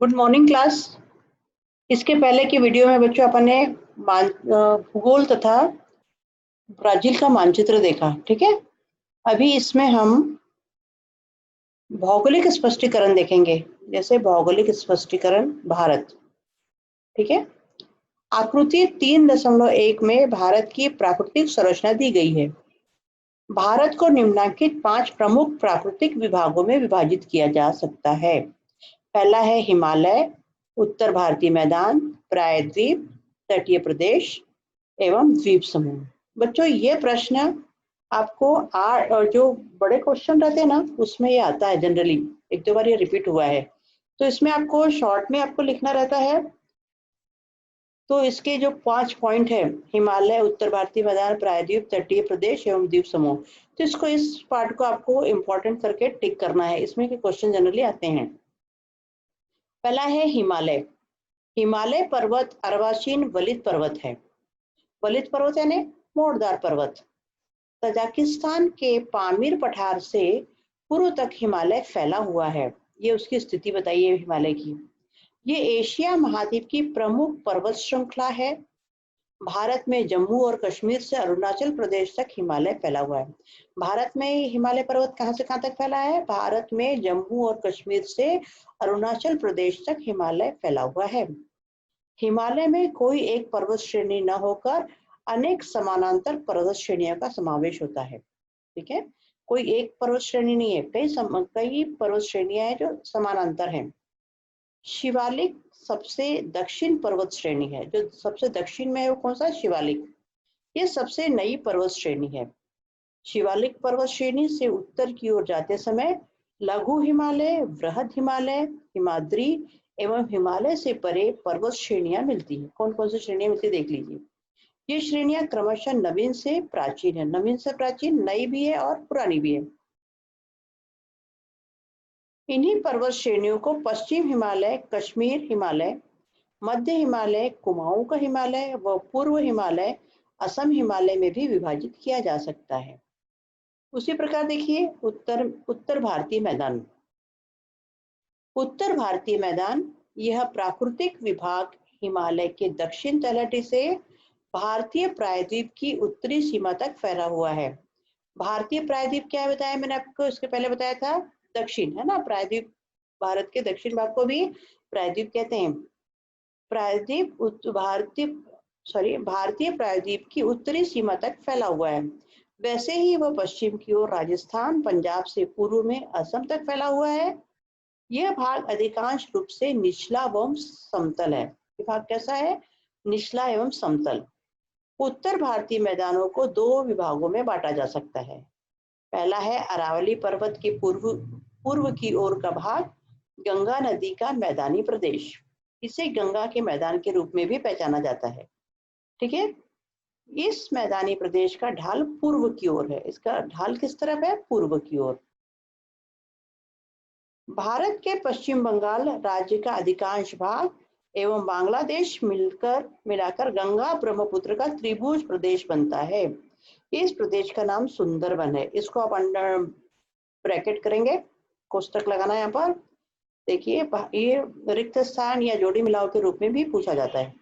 Good morning class. इसके पहले की वीडियो में बच्चों अपन ने भूगोल तथा ब्राजील का मानचित्र देखा। ठीक है, अभी इसमें हम भौगोलिक स्पष्टीकरण देखेंगे। जैसे भौगोलिक स्पष्टीकरण भारत। ठीक है, आकृति 3.1 में भारत की प्राकृतिक संरचना दी गई है। भारत को निम्नलिखित 5 प्रमुख प्राकृतिक विभागों में विभाजित किया जा सकता है। पहला है हिमालय, उत्तर भारतीय मैदान, प्रायद्वीप, तटीय प्रदेश एवं द्वीप समूह। बच्चों ये प्रश्न आपको और जो बड़े क्वेश्चन रहते हैं ना उसमें ये आता है जनरली, एक दो बार ये रिपीट हुआ है। तो इसमें आपको शॉर्ट में आपको लिखना रहता है। तो इसके जो 5 पॉइंट है, हिमालय, उत्तर भारतीय मैदान, प्रायद्वीप, तटीय प्रदेश एवं द्वीप समूह, तो इसको इस पार्ट को आपको इम्पोर्टेंट करके टिक करना है। इसमें के क्वेश्चन जनरली आते हैं। पहला है हिमालय। हिमालय पर्वत अर्वाचीन वलित पर्वत है। वलित पर्वत यानी मोड़दार पर्वत। तजाकिस्तान के पामीर पठार से पूर्व तक हिमालय फैला हुआ है। ये उसकी स्थिति बताइए हिमालय की। ये एशिया महाद्वीप की प्रमुख पर्वत श्रृंखला है। भारत में जम्मू और कश्मीर से अरुणाचल प्रदेश तक हिमालय फैला हुआ है। भारत में हिमालय पर्वत कहाँ से कहाँ तक फैला है? भारत में जम्मू और कश्मीर से अरुणाचल प्रदेश तक हिमालय फैला हुआ है। हिमालय में कोई एक पर्वत श्रेणी न होकर अनेक समानांतर पर्वत श्रेणियों का समावेश होता है। ठीक है, कोई एक पर्वत श्रेणी नहीं है, कई पर्वत श्रेणियां हैं जो समानांतर हैं। शिवालिक सबसे दक्षिण पर्वत श्रेणी है। जो सबसे दक्षिण में है वो कौन सा? शिवालिक। ये सबसे नई पर्वत श्रेणी है। शिवालिक पर्वत श्रेणी से उत्तर की ओर जाते समय लघु हिमालय, वृहद हिमालय, हिमाद्री एवं हिमालय से परे पर्वत श्रेणियां मिलती है। कौन कौन सी श्रेणियां मिलती है देख लीजिए। ये श्रेणियां क्रमशः नवीन से प्राचीन है। नवीन से प्राचीन, नई भी है और पुरानी भी है। इन्हीं पर्वत श्रेणियों को पश्चिम हिमालय, कश्मीर हिमालय, मध्य हिमालय, कुमाऊं का हिमालय व पूर्व हिमालय, असम हिमालय में भी विभाजित किया जा सकता है। उसी प्रकार देखिए उत्तर भारतीय मैदान। उत्तर भारतीय मैदान यह प्राकृतिक विभाग हिमालय के दक्षिण तलहटी से भारतीय प्रायद्वीप की उत्तरी सीमा तक फैला हुआ है। भारतीय प्रायद्वीप क्या है बताया मैंने आपको, इसके पहले बताया था दक्षिण, है ना। प्रायद्वीप, भारत के दक्षिण भाग को भी प्रायद्वीप कहते हैं। प्रायद्वीप भारतीय प्रायद्वीप की उत्तरी सीमा तक फैला हुआ है। वैसे ही वह पश्चिम की ओर राजस्थान, पंजाब से पूर्व में असम तक फैला हुआ है। यह भाग अधिकांश रूप से निचला एवं समतल है। यह भाग कैसा है? निचला एवं समतल। उत्तर भारतीय मैदानों को 2 विभागों में बांटा जा सकता है। पहला है अरावली पर्वत के पूर्व की ओर का भाग, गंगा नदी का मैदानी प्रदेश। इसे गंगा के मैदान के रूप में भी पहचाना जाता है। ठीक है, इस मैदानी प्रदेश का ढाल पूर्व की ओर है। इसका ढाल किस तरफ है? पूर्व की ओर। भारत के पश्चिम बंगाल राज्य का अधिकांश भाग एवं बांग्लादेश मिलाकर गंगा ब्रह्मपुत्र का त्रिभुज प्रदेश बनता है। इस प्रदेश का नाम सुंदरबन है। इसको आप अंडर ब्रैकेट करेंगे, कोष्टक लगाना है यहाँ पर। देखिए ये रिक्त स्थान या जोड़ी मिलाओ के रूप में भी पूछा जाता है।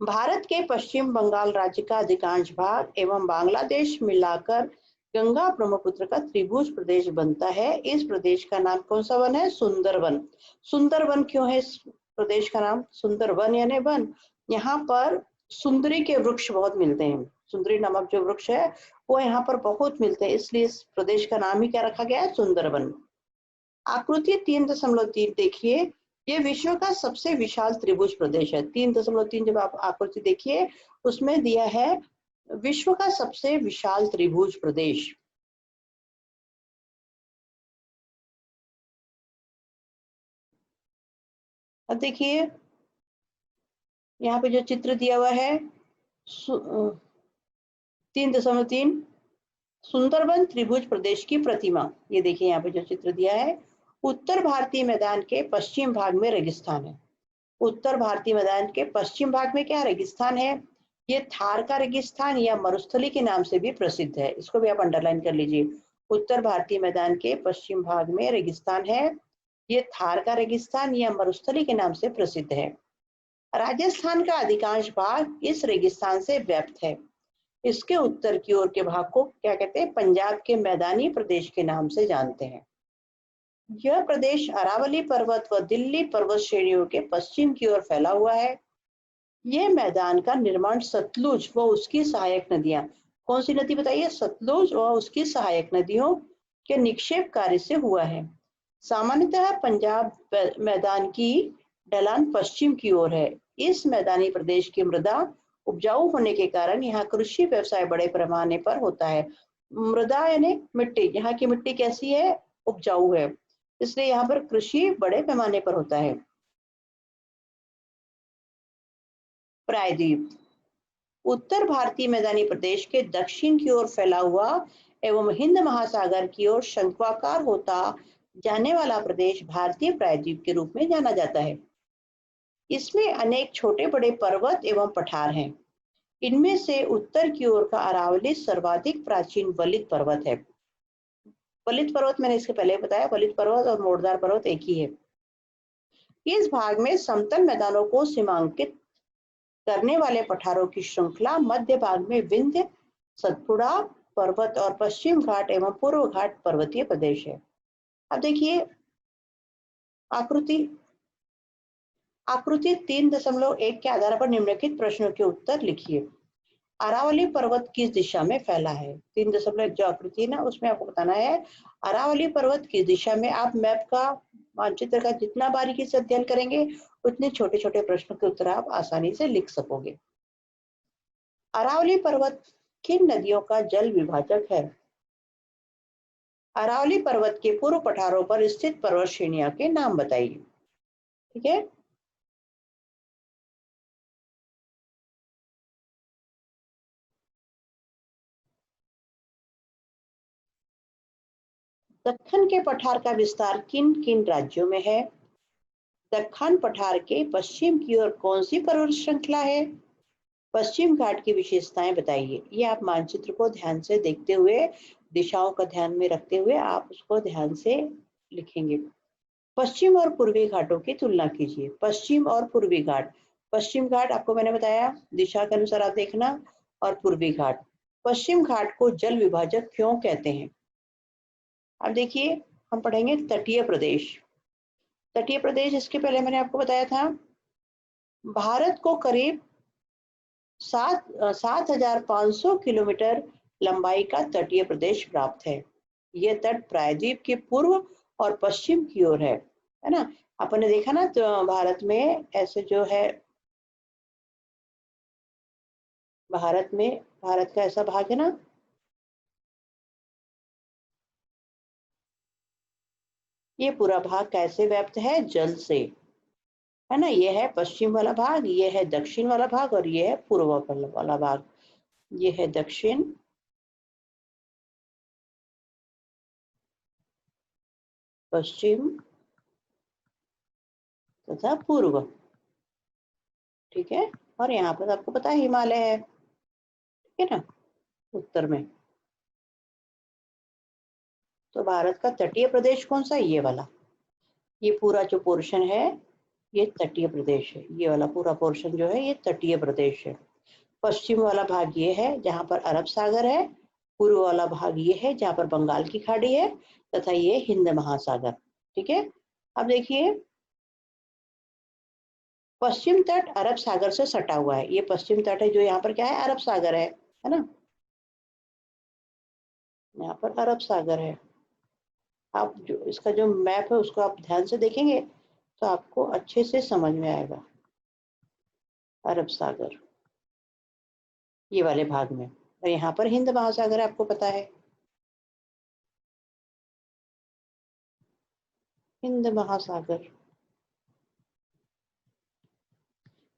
भारत के पश्चिम बंगाल राज्य का अधिकांश भाग एवं बांग्लादेश मिलाकर गंगा ब्रह्मपुत्र का त्रिभुज प्रदेश बनता है। इस प्रदेश का नाम कौन सा वन है? सुंदरबन। सुंदरबन क्यों है इस प्रदेश का नाम? सुंदरबन यानी वन। यहाँ पर सुंदरी के वृक्ष बहुत मिलते हैं। सुंदरी नामक जो वृक्ष है वो यहाँ पर बहुत मिलते हैं, इसलिए इस प्रदेश का नाम ही क्या रखा गया है? सुंदरबन। आकृति 3.3 देखिए, ये विश्व का सबसे विशाल त्रिभुज प्रदेश है। 3.3 जब आप आकृति देखिए उसमें दिया है विश्व का सबसे विशाल त्रिभुज प्रदेश। अब देखिए यहाँ पे जो चित्र दिया हुआ है 3.3 सुंदरबन त्रिभुज प्रदेश की प्रतिमा। ये देखिए यहाँ पे जो चित्र दिया है, उत्तर भारतीय मैदान के पश्चिम भाग में रेगिस्तान है। उत्तर भारतीय मैदान के पश्चिम भाग में क्या रेगिस्तान है? ये थार का रेगिस्तान या मरुस्थली के नाम से भी प्रसिद्ध है। इसको भी आप अंडरलाइन कर लीजिए। उत्तर भारतीय मैदान के पश्चिम भाग में रेगिस्तान है ये थार का रेगिस्तान या मरुस्थली के नाम से प्रसिद्ध है। राजस्थान का अधिकांश भाग इस रेगिस्तान से व्याप्त है। इसके उत्तर की ओर के भाग को क्या कहते हैं? पंजाब के मैदानी प्रदेश के नाम से जानते हैं। यह प्रदेश अरावली पर्वत व दिल्ली पर्वत श्रेणियों के पश्चिम की ओर फैला हुआ है। यह मैदान का निर्माण सतलुज व उसकी सहायक नदियां, कौन सी नदी बताइए? सतलुज व उसकी सहायक नदियों के निक्षेप कार्य से हुआ है। सामान्यतः पंजाब मैदान की ढलान पश्चिम की ओर है। इस मैदानी प्रदेश की मृदा उपजाऊ होने के कारण यहाँ कृषि व्यवसाय बड़े पैमाने पर होता है। मृदा यानी मिट्टी, यहाँ की मिट्टी कैसी है? उपजाऊ है, इसलिए यहाँ पर कृषि बड़े पैमाने पर होता है। प्रायद्वीप उत्तर भारतीय मैदानी प्रदेश के दक्षिण की ओर फैला हुआ एवं हिंद महासागर की ओर शंक्वाकार होता जाने वाला प्रदेश भारतीय प्रायद्वीप के रूप में जाना जाता है। इसमें अनेक छोटे बड़े पर्वत एवं पठार हैं। इनमें से उत्तर की ओर का अरावली सर्वाधिक प्राचीन वलित पर्वत है। वलित पर्वत मैंने इसके पहले बताया, वलित पर्वत और मोड़दार पर्वत एक ही है। इस भाग में समतल मैदानों को सीमांकित करने वाले पठारों की श्रृंखला मध्य भाग में विंध्य, सतपुड़ा पर्वत और पश्चिम घाट एवं पूर्व घाट पर्वतीय प्रदेश है। अब देखिए आकृति आकृति 3.1 के आधार पर निम्नलिखित प्रश्नों के उत्तर लिखिए। अरावली पर्वत किस दिशा में फैला है? 3.1 जो आकृति है ना, उसमें आपको बताना है अरावली पर्वत किस दिशा में। आप मैप का, मानचित्र का जितना बारीकी से अध्ययन करेंगे उतने छोटे छोटे प्रश्नों के उत्तर आप आसानी से लिख सकोगे। अरावली पर्वत किन नदियों का जल विभाजक है? अरावली पर्वत के पूर्व पठारों पर स्थित पर्वत श्रेणियों के नाम बताइए। ठीक है, दक्कन के पठार का विस्तार किन किन राज्यों में है? दक्कन पठार के पश्चिम की ओर कौन सी पर्वत श्रृंखला है? पश्चिम घाट की विशेषताएं बताइए। ये आप मानचित्र को ध्यान से देखते हुए, दिशाओं का ध्यान में रखते हुए आप उसको ध्यान से लिखेंगे। पश्चिम और पूर्वी घाटों की तुलना कीजिए। पश्चिम और पूर्वी घाट, पश्चिम घाट आपको मैंने बताया दिशा के अनुसार आप देखना, और पूर्वी घाट। पश्चिम घाट को जल विभाजक क्यों कहते हैं? अब देखिए हम पढ़ेंगे तटीय प्रदेश। तटीय प्रदेश, इसके पहले मैंने आपको बताया था भारत को करीब 7,500 किलोमीटर लंबाई का तटीय प्रदेश प्राप्त है। यह तट प्रायद्वीप के पूर्व और पश्चिम की ओर है ना। अपन ने देखा ना, तो भारत में ऐसे जो है, भारत का ऐसा भाग है ना, ये पूरा भाग कैसे व्याप्त है? जल से, है ना। ये है पश्चिम वाला भाग, ये है दक्षिण वाला भाग, और ये है पूर्व वाला भाग। ये है दक्षिण, पश्चिम तथा पूर्व। ठीक है, और यहाँ पर आपको पता है हिमालय है, ठीक है ना, उत्तर में। तो भारत का तटीय प्रदेश कौन सा है? ये वाला। ये पूरा जो पोर्शन है ये तटीय प्रदेश है। ये वाला पूरा पोर्शन जो है ये तटीय प्रदेश है। पश्चिम वाला भाग ये है जहाँ पर अरब सागर है, पूर्व वाला भाग ये है जहाँ पर बंगाल की खाड़ी है, तथा ये हिंद महासागर। ठीक है, अब देखिए पश्चिम तट अरब सागर से सटा हुआ है। ये पश्चिम तट है जो यहाँ पर क्या है? अरब सागर है ना, यहाँ पर अरब सागर है। आप जो इसका जो मैप है उसको आप ध्यान से देखेंगे तो आपको अच्छे से समझ में आएगा। अरब सागर ये वाले भाग में, और यहाँ पर हिंद महासागर है, आपको पता है हिंद महासागर,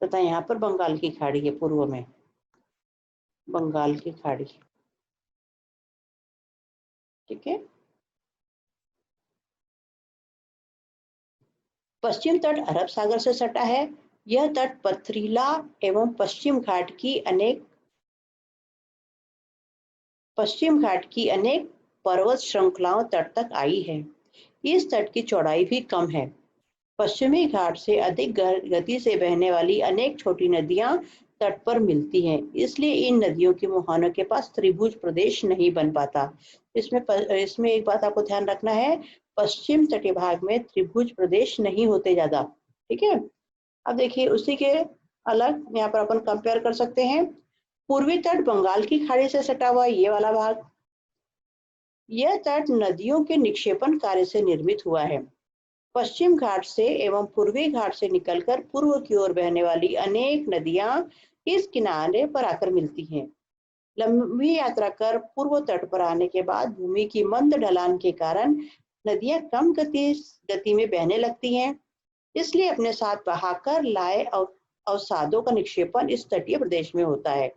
तथा यहाँ पर बंगाल की खाड़ी है पूर्व में, बंगाल की खाड़ी। ठीक है, पश्चिम तट अरब सागर से सटा है। यह तट पथरीला एवं पश्चिम घाट की अनेक पर्वत श्रृंखलाओं तट तक आई है। इस तट की चौड़ाई भी कम है। पश्चिमी घाट से अधिक गति से बहने वाली अनेक छोटी नदियां तट पर मिलती हैं, इसलिए इन नदियों के मुहानों के पास त्रिभुज प्रदेश नहीं बन पाता। इसमें एक बात आपको ध्यान रखना है, पश्चिम तटीय भाग में त्रिभुज प्रदेश नहीं होते ज्यादा। ठीक है, अब देखिए उसी के अलग यहाँ पर अपन कंपेयर कर सकते हैं। पूर्वी तट बंगाल की खाड़ी से सटा हुआ ये वाला भाग, यह तट नदियों के निक्षेपण कार्य से निर्मित हुआ है। पश्चिम घाट से एवं पूर्वी घाट से निकलकर पूर्व की ओर बहने वाली अनेक नदियां इस किनारे पर आकर मिलती हैं। लंबी यात्रा कर पूर्व तट पर आने के बाद भूमि की मंद ढलान के कारण नदियां कम गति में बहने लगती हैं, इसलिए अपने साथ बहाकर लाए अवसादों का निक्षेपण इस तटीय प्रदेश में होता है।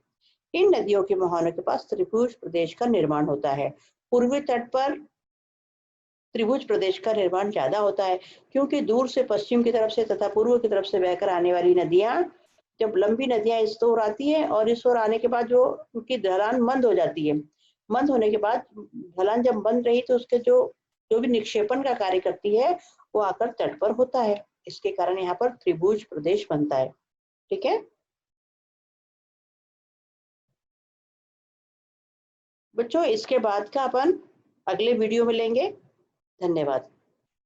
इन नदियों के मुहानों के पास त्रिभुज प्रदेश का निर्माण होता है। पूर्वी तट पर त्रिभुज प्रदेश का निर्माण ज्यादा होता है, क्योंकि दूर से पश्चिम की तरफ से तथा पूर्व की तरफ से बहकर आने वाली नदियां, जब लंबी नदियां इस ओर आती हैं और इस ओर आने के बाद जो उनकी ढलान मंद हो जाती है, मंद होने के बाद ढलान जब बंद रही तो उसके जो जो भी निक्षेपण का कार्य करती है वो आकर तट पर होता है। इसके कारण यहाँ पर त्रिभुज प्रदेश बनता है। ठीक है बच्चों, इसके बाद का अपन अगले वीडियो में लेंगे। धन्यवाद।